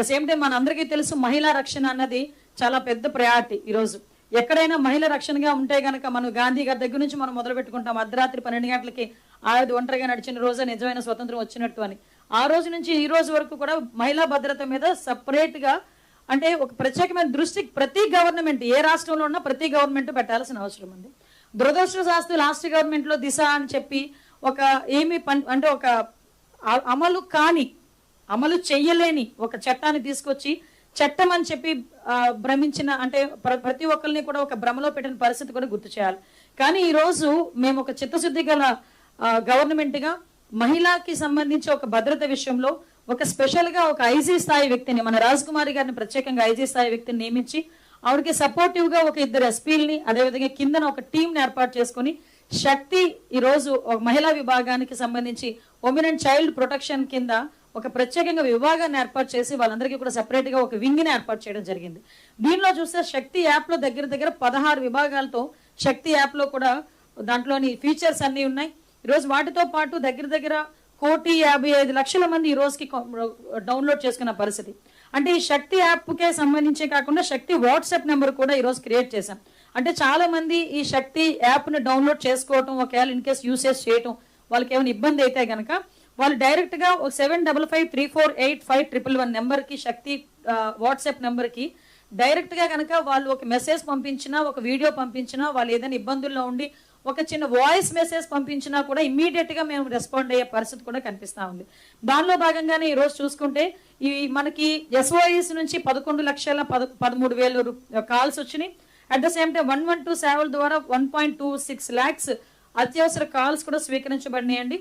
The same time మన అందరికీ తెలుసు మహిళా రక్షణ అన్నది చాలా పెద్ద ప్రయారిటీ. ఈరోజు ఎక్కడైనా మహిళ రక్షణగా ఉంటే గనక మనం గాంధీ గారి దగ్గర నుంచి మనం మొదలు పెట్టుకుంటాం. అర్ధరాత్రి 12 గంటలకి ఆయుధ ఒంటరిగా నడిచిన రోజే నిజమైన స్వతంత్రం వచ్చినట్టు అని. ఆ రోజు నుంచి ఈ రోజు వరకు కూడా మహిళా భద్రత మీద సపరేట్ గా అంటే ఒక ప్రత్యేకమైన దృష్టి ప్రతి గవర్నమెంట్, ఏ రాష్ట్రంలో ఉన్నా ప్రతి గవర్నమెంట్ పెట్టాల్సిన అవసరం ఉంది. దురదృష్టవశాస్తు లాస్ట్ గవర్నమెంట్ లో దిశ అని చెప్పి ఒక అంటే ఒక అమలు చెయ్యలేని ఒక చట్టాన్ని తీసుకొచ్చి చట్టం అని చెప్పి భ్రమించిన అంటే ప్రతి ఒక్కరిని కూడా ఒక భ్రమలో పెట్టిన పరిస్థితి కూడా గుర్తు చేయాలి. కానీ ఈ రోజు మేము ఒక చిత్తశుద్ధి గల గవర్నమెంట్ గా మహిళకి సంబంధించి ఒక భద్రత విషయంలో ఒక స్పెషల్ గా ఒక ఐజీ స్థాయి వ్యక్తిని, మన రాజకుమారి గారిని ప్రత్యేకంగా ఐజీ స్థాయి వ్యక్తిని నియమించి ఆవిడకి సపోర్టివ్ గా ఒక 2 ఎస్పీలని అదేవిధంగా కిందన ఒక టీం ని ఏర్పాటు చేసుకుని శక్తి ఈ రోజు ఒక మహిళా విభాగానికి సంబంధించి ఉమెన్ అండ్ చైల్డ్ ప్రొటెక్షన్ కింద ఒక ప్రత్యేకంగా విభాగాన్ని ఏర్పాటు చేసి వాళ్ళందరికీ కూడా సెపరేట్ గా ఒక వింగ్ ని ఏర్పాటు చేయడం జరిగింది. దీనిలో చూస్తే శక్తి యాప్ లో దగ్గర 16 విభాగాలతో శక్తి యాప్ లో కూడా దాంట్లోని ఫీచర్స్ అన్ని ఉన్నాయి. ఈరోజు వాటితో పాటు దగ్గర 1,55,00,000 మంది ఈ రోజుకి డౌన్లోడ్ చేసుకున్న పరిస్థితి. అంటే ఈ శక్తి యాప్ కే సంబంధించే కాకుండా శక్తి వాట్సాప్ నెంబర్ కూడా ఈ రోజు క్రియేట్ చేశాం. అంటే చాలా మంది ఈ శక్తి యాప్ ని డౌన్లోడ్ చేసుకోవటం, ఒకవేళ ఇన్ కేసు యూసేజ్ చేయటం వాళ్ళకి ఏమైనా ఇబ్బంది అయితే గనక వాళ్ళు డైరెక్ట్ గా 7553485111 నెంబర్ కి శక్తి వాట్సాప్ నెంబర్ కి డైరెక్ట్ గా కనుక వాళ్ళు ఒక మెసేజ్ పంపించినా, ఒక వీడియో పంపించినా, వాళ్ళు ఏదైనా ఇబ్బందుల్లో ఉండి ఒక చిన్న వాయిస్ మెసేజ్ పంపించినా కూడా ఇమ్మీడియట్ గా మేము రెస్పాండ్ అయ్యే పరిస్థితి కూడా కనిపిస్తా ఉంది. దానిలో భాగంగానే ఈ రోజు చూసుకుంటే ఈ మనకి SOS నుంచి 11,13,000 కాల్స్ వచ్చినాయి. అట్ ద సేమ్ టైం 112 సేవల ద్వారా 1.26 lakhs అత్యవసర కాల్స్ కూడా స్వీకరించబడినాయండి.